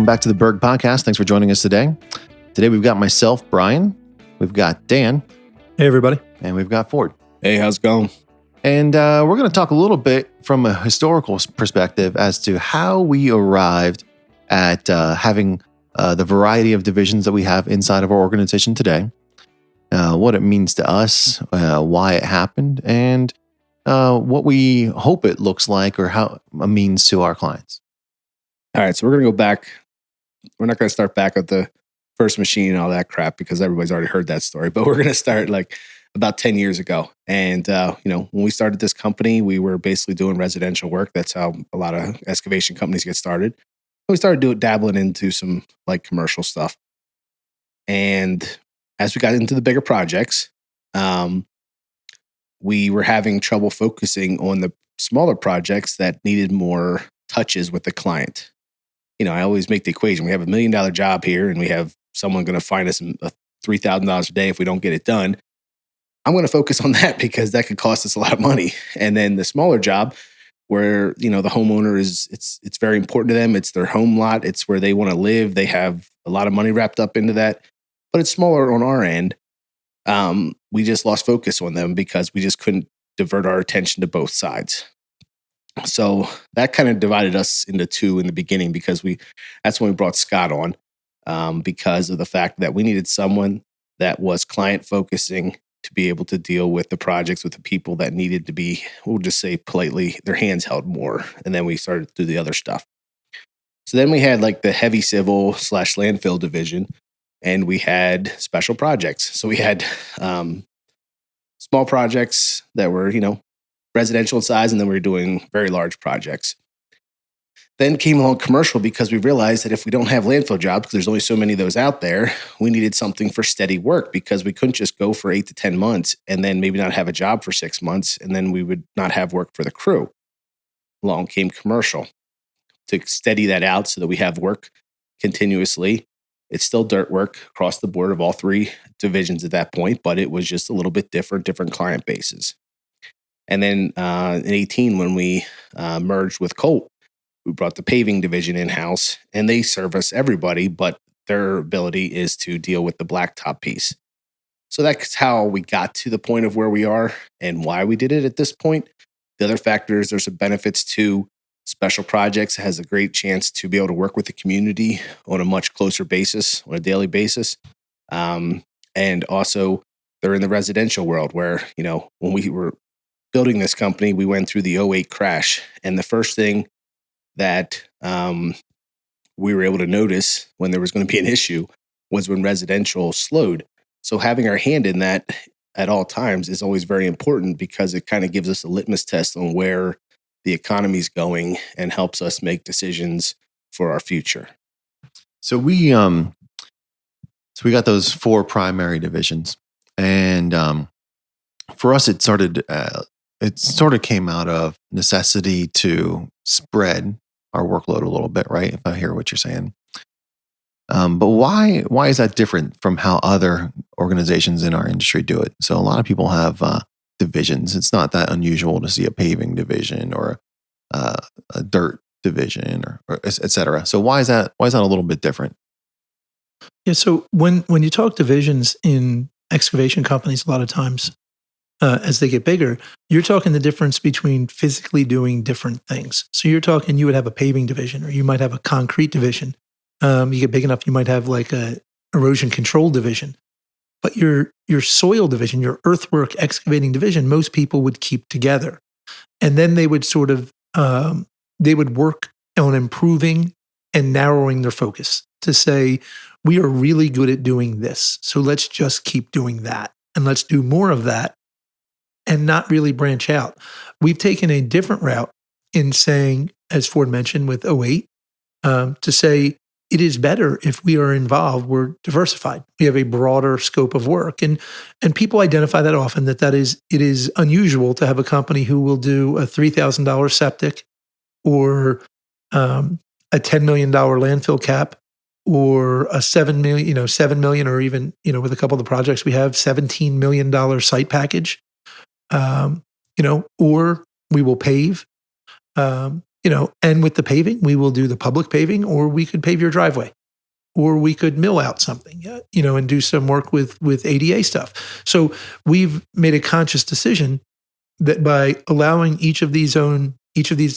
Welcome back to the Berg Podcast. Thanks for joining us today. Today we've got myself, Brian. We've got Dan. Hey, everybody. And we've got Ford. Hey, how's it going? And we're going to talk a little bit from a historical perspective as to how we arrived at having the variety of divisions that we have inside of our organization today, what it means to us, why it happened, and what we hope it looks like or how it means to our clients. All right, so we're going to go back. We're not going to start back at the first machine and all that crap because everybody's already heard that story. But we're going to start like about 10 years ago. And, when we started this company, we were basically doing residential work. That's how a lot of excavation companies get started. We started dabbling into some like commercial stuff. And as we got into the bigger projects, we were having trouble focusing on the smaller projects that needed more touches with the client. I always make the equation. We have $1 million job here and we have someone going to find us $3,000 a day if we don't get it done. I'm going to focus on that because that could cost us a lot of money. And then the smaller job where, the homeowner it's very important to them. It's their home lot. It's where they want to live. They have a lot of money wrapped up into that, but it's smaller on our end. We just lost focus on them because we just couldn't divert our attention to both sides. So that kind of divided us into two in the beginning because that's when we brought Scott on because of the fact that we needed someone that was client focusing to be able to deal with the projects with the people that needed to be, we'll just say politely, their hands held more. And then we started to do the other stuff. So then we had like the heavy civil / landfill division and we had special projects. So we had small projects that were, residential in size, and then we were doing very large projects. Then came along commercial because we realized that if we don't have landfill jobs, because there's only so many of those out there, we needed something for steady work because we couldn't just go for 8 to 10 months and then maybe not have a job for 6 months, and then we would not have work for the crew. Along came commercial to steady that out so that we have work continuously. It's still dirt work across the board of all three divisions at that point, but it was just a little bit different client bases. And then in 18, when we merged with Colt, we brought the paving division in-house, and they service everybody, but their ability is to deal with the blacktop piece. So that's how we got to the point of where we are and why we did it at this point. The other factor is there's some benefits to special projects. It has a great chance to be able to work with the community on a much closer basis, on a daily basis. And also, they're in the residential world where, when we were building this company, we went through the 2008 crash. And the first thing that we were able to notice when there was going to be an issue was when residential slowed. So having our hand in that at all times is always very important because it kind of gives us a litmus test on where the economy is going and helps us make decisions for our future. So we got those 4 primary divisions, and for us, it sort of came out of necessity to spread our workload a little bit, right? If I hear what you're saying. But why is that different from how other organizations in our industry do it? So a lot of people have divisions. It's not that unusual to see a paving division or a dirt division or et cetera. So why is that a little bit different? Yeah. So when you talk divisions in excavation companies, a lot of times as they get bigger, you're talking the difference between physically doing different things. So you're talking, you would have a paving division, or you might have a concrete division. You get big enough, you might have like a erosion control division. But your soil division, your earthwork excavating division, most people would keep together. And then they would sort of, they would work on improving and narrowing their focus to say, we are really good at doing this. So let's just keep doing that. And let's do more of that and not really branch out. We've taken a different route in saying, as Ford mentioned with 2008, to say it is better if we are involved, we're diversified. We have a broader scope of work. And people identify that often, it is unusual to have a company who will do a $3,000 septic or a $10 million landfill cap or a $7 million, or even, with a couple of the projects we have, $17 million site package. Or we will pave. And with the paving, we will do the public paving, or we could pave your driveway, or we could mill out something, and do some work with ADA stuff. So we've made a conscious decision that by allowing each of these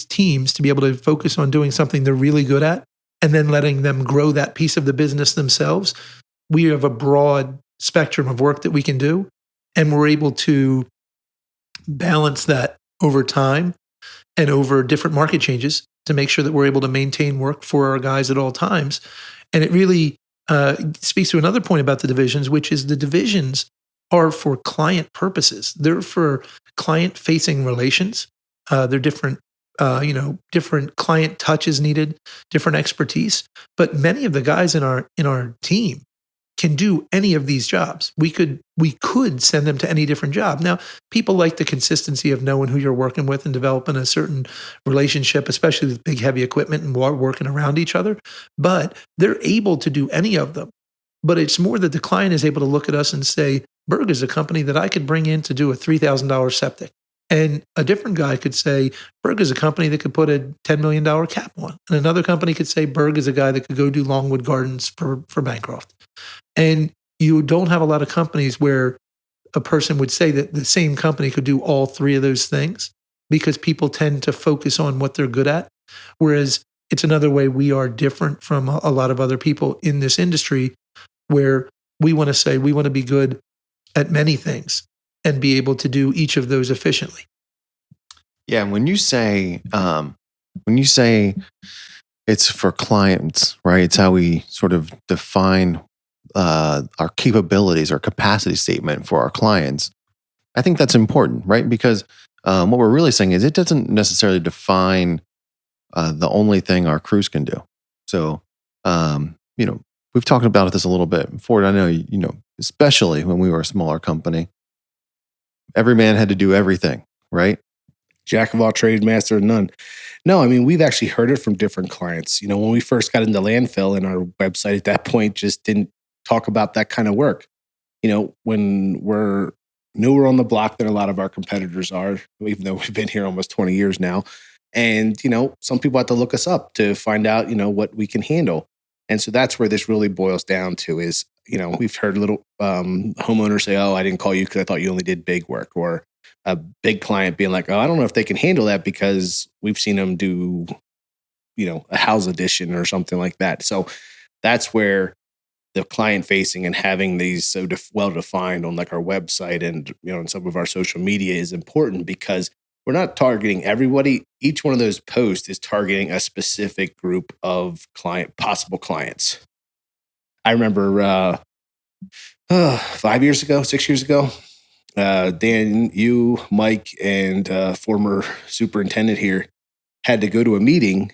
teams to be able to focus on doing something they're really good at, and then letting them grow that piece of the business themselves, we have a broad spectrum of work that we can do, and we're able to balance that over time and over different market changes to make sure that we're able to maintain work for our guys at all times. And it really speaks to another point about the divisions, which is the divisions are for client purposes. They're for client-facing relations. They're different, different client touches needed, different expertise. But many of the guys in our team can do any of these jobs. We could send them to any different job. Now, people like the consistency of knowing who you're working with and developing a certain relationship, especially with big, heavy equipment and working around each other. But they're able to do any of them. But it's more that the client is able to look at us and say, Berg is a company that I could bring in to do a $3,000 septic. And a different guy could say, Berg is a company that could put a $10 million cap on. And another company could say, Berg is a guy that could go do Longwood Gardens for Bancroft. And you don't have a lot of companies where a person would say that the same company could do all three of those things, because people tend to focus on what they're good at. Whereas it's another way we are different from a lot of other people in this industry, where we want to say we want to be good at many things and be able to do each of those efficiently. Yeah, when you say it's for clients, right? It's how we sort of define our capabilities, our capacity statement for our clients. I think that's important, right? Because what we're really saying is it doesn't necessarily define the only thing our crews can do. So, we've talked about this a little bit before. I know, especially when we were a smaller company, every man had to do everything, right? Jack of all trades, master of none. No, I mean, we've actually heard it from different clients. When we first got into landfill, and our website at that point just didn't talk about that kind of work. When we're newer on the block than a lot of our competitors are, even though we've been here almost 20 years now. And, some people have to look us up to find out, what we can handle. And so that's where this really boils down to is, we've heard little homeowners say, oh, I didn't call you because I thought you only did big work. Or a big client being like, oh, I don't know if they can handle that because we've seen them do, a house addition or something like that. So that's where the client facing and having these so well defined on like our website and, on some of our social media is important, because we're not targeting everybody. Each one of those posts is targeting a specific group of possible clients. I remember 5 years ago, 6 years ago, Dan, you, Mike, and former superintendent here had to go to a meeting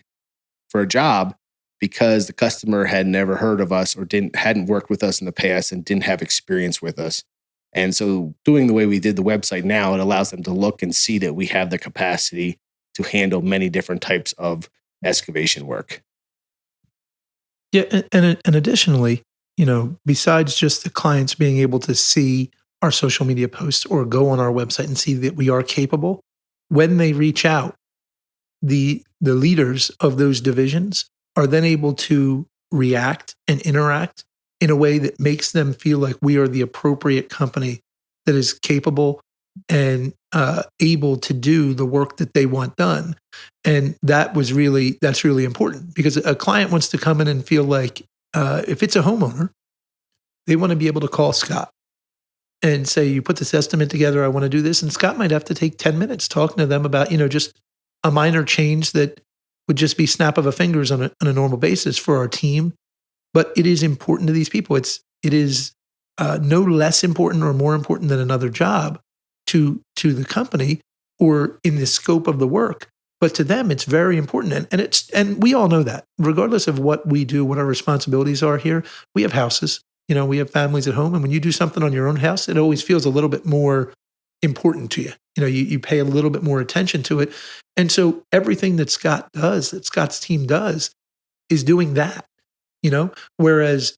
for a job because the customer had never heard of us or hadn't worked with us in the past and didn't have experience with us. And so doing the way we did the website now, it allows them to look and see that we have the capacity to handle many different types of excavation work. Yeah, and additionally, besides just the clients being able to see our social media posts or go on our website and see that we are capable, when they reach out, the leaders of those divisions are then able to react and interact in a way that makes them feel like we are the appropriate company that is capable and able to do the work that they want done. And that's really important, because a client wants to come in and feel like if it's a homeowner, they want to be able to call Scott and say, you put this estimate together, I want to do this. And Scott might have to take 10 minutes talking to them about, just a minor change that would just be snap of a fingers on a normal basis for our team. But it is important to these people. It is no less important or more important than another job to the company or in the scope of the work. But to them, it's very important. And we all know that, regardless of what we do, what our responsibilities are here, we have houses, we have families at home. And when you do something on your own house, it always feels a little bit more important to you. You pay a little bit more attention to it. And so everything that Scott does, that Scott's team does, is doing that, whereas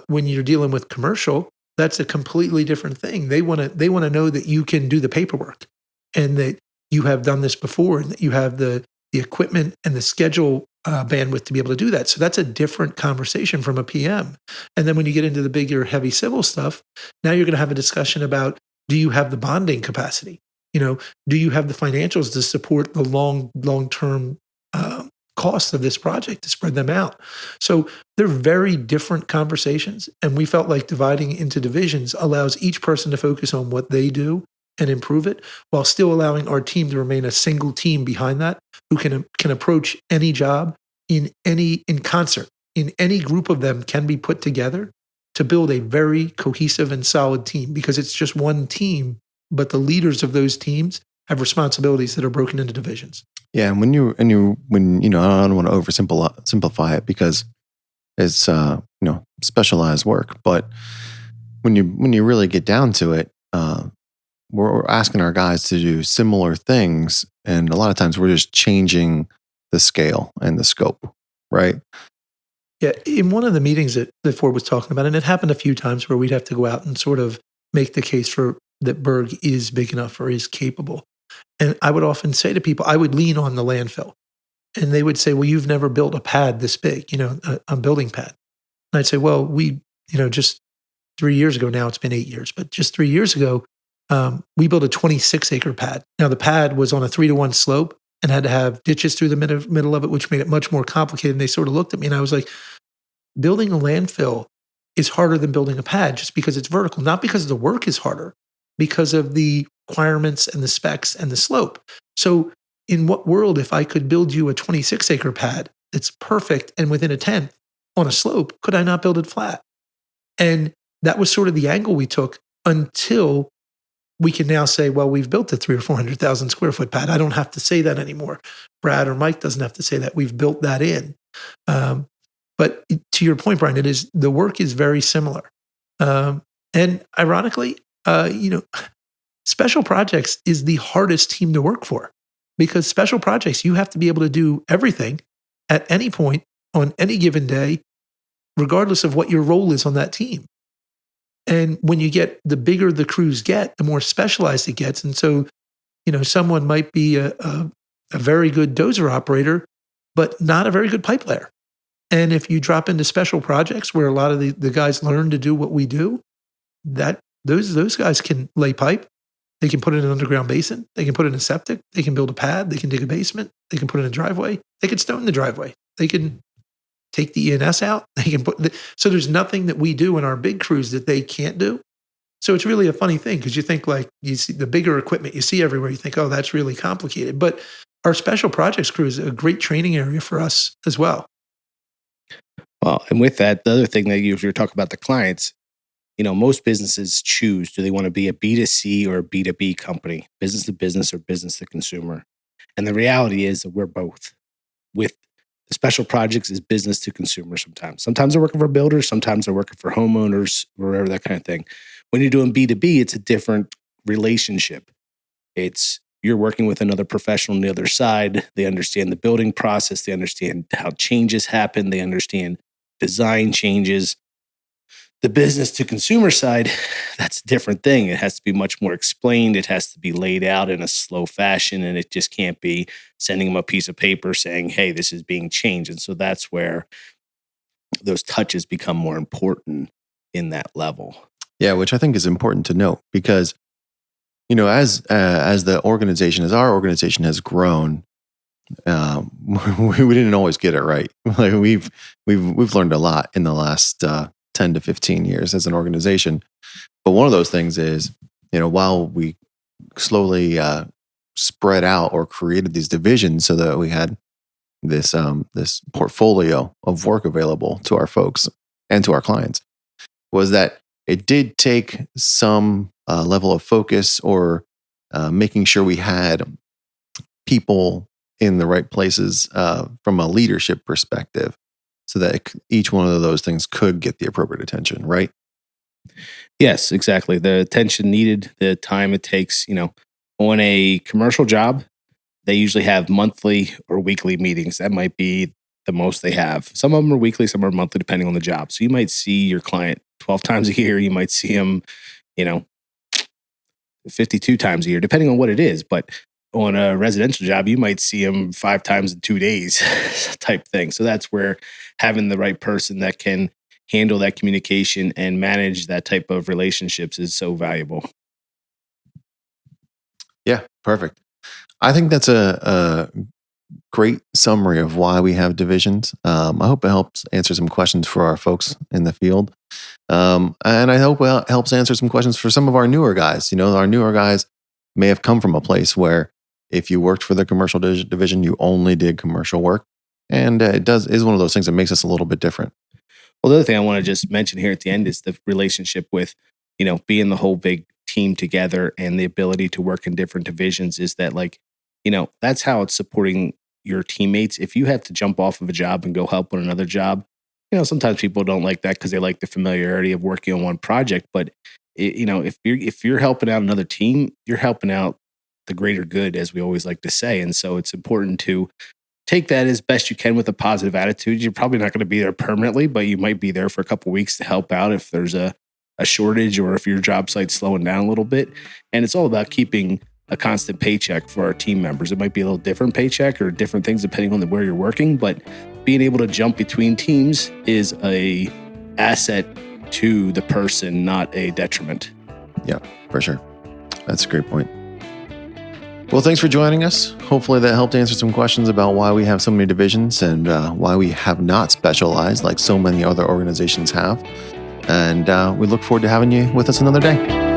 when you're dealing with commercial, that's a completely different thing. They want to know that you can do the paperwork and that you have done this before and that you have the the equipment and the schedule bandwidth to be able to do that. So that's a different conversation from a PM. And then when you get into the bigger, heavy civil stuff, now you're going to have a discussion about, do you have the bonding capacity? Do you have the financials to support the long-term cost of this project to spread them out? So they're very different conversations. And we felt like dividing into divisions allows each person to focus on what they do and improve it, while still allowing our team to remain a single team behind that, who can approach any job in concert. In any group of them can be put together to build a very cohesive and solid team, because it's just one team, but the leaders of those teams have responsibilities that are broken into divisions. Yeah, and when I don't want to oversimplify it, because it's specialized work, but when you really get down to it, we're asking our guys to do similar things, and a lot of times we're just changing the scale and the scope, right? Yeah, in one of the meetings that Ford was talking about, and it happened a few times where we'd have to go out and sort of make the case for that Berg is big enough or is capable. And I would often say to people, I would lean on the landfill. And they would say, well, you've never built a pad this big, a building pad. And I'd say, well, we, just 3 years ago, now it's been 8 years, but just 3 years ago, we built a 26-acre pad. Now, the pad was on a 3-to-1 slope and had to have ditches through the middle of it, which made it much more complicated. And they sort of looked at me and I was like, building a landfill is harder than building a pad just because it's vertical, not because the work is harder, because of the requirements and the specs and the slope. So in what world, if I could build you a 26-acre pad that's perfect and within a 10th on a slope, could I not build it flat? And that was sort of the angle we took until we can now say, well, we've built a 300,000 or 400,000 square foot pad. I don't have to say that anymore. Brad or Mike doesn't have to say that. We've built that in. But to your point, Brian, the work is very similar. And ironically, special projects is the hardest team to work for, because special projects, you have to be able to do everything at any point on any given day, regardless of what your role is on that team. And when you get, the bigger the crews get, the more specialized it gets. And so, someone might be a very good dozer operator, but not a very good pipe layer. And if you drop into special projects where a lot of the guys learn to do what we do, those guys can lay pipe. They can put it in an underground basin. They can put it in a septic. They can build a pad. They can dig a basement. They can put it in a driveway. They can stone the driveway. They can take the ENS out. They can so there's nothing that we do in our big crews that they can't do. So it's really a funny thing, because you think, like, you see the bigger equipment you see everywhere, you think, oh, that's really complicated. But our special projects crew is a great training area for us as well. Well, and with that, the other thing that you were talking about the clients, most businesses choose, do they want to be a B2C or a B2B company, business to business or business to consumer? And the reality is that we're both. With the special projects is business to consumer sometimes. Sometimes they're working for builders, sometimes they're working for homeowners, whatever, that kind of thing. When you're doing B2B, it's a different relationship. You're working with another professional on the other side. They understand the building process. They understand how changes happen. They understand design changes. The business to consumer side, that's a different thing. It has to be much more explained. It has to be laid out in a slow fashion, and it just can't be sending them a piece of paper saying, hey, this is being changed. And so that's where those touches become more important in that level. Yeah, which I think is important to note, because as our organization has grown, we didn't always get it right. Like we've learned a lot in the last 10 to 15 years as an organization. But one of those things is, while we slowly spread out or created these divisions so that we had this portfolio of work available to our folks and to our clients, was that it did take some level of focus, or making sure we had people in the right places from a leadership perspective, so that each one of those things could get the appropriate attention, right? Yes, exactly. The attention needed, the time it takes, on a commercial job, they usually have monthly or weekly meetings. That might be the most they have. Some of them are weekly, some are monthly, depending on the job. So you might see your client 12 times a year. You might see them, 52 times a year, depending on what it is. But on a residential job, you might see them 5 times in 2 days type thing. So that's where having the right person that can handle that communication and manage that type of relationships is so valuable. Yeah, perfect. I think that's a great summary of why we have divisions. I hope it helps answer some questions for our folks in the field. And I hope it helps answer some questions for some of our newer guys. Our newer guys may have come from a place where if you worked for the commercial division, you only did commercial work. And it is one of those things that makes us a little bit different. Well, the other thing I want to just mention here at the end is the relationship with, being the whole big team together and the ability to work in different divisions is that that's how it's supporting your teammates. If you have to jump off of a job and go help on another job, sometimes people don't like that because they like the familiarity of working on one project. But if you're helping out another team, you're helping out the greater good, as we always like to say. And so it's important to take that as best you can with a positive attitude. You're probably not going to be there permanently, but you might be there for a couple of weeks to help out if there's a shortage or if your job site's slowing down a little bit. And it's all about keeping a constant paycheck for our team members. It might be a little different paycheck or different things depending on where you're working, but being able to jump between teams is a asset to the person, not a detriment. Yeah, for sure. That's a great point. Well, thanks for joining us. Hopefully that helped answer some questions about why we have so many divisions and why we have not specialized like so many other organizations have. And we look forward to having you with us another day.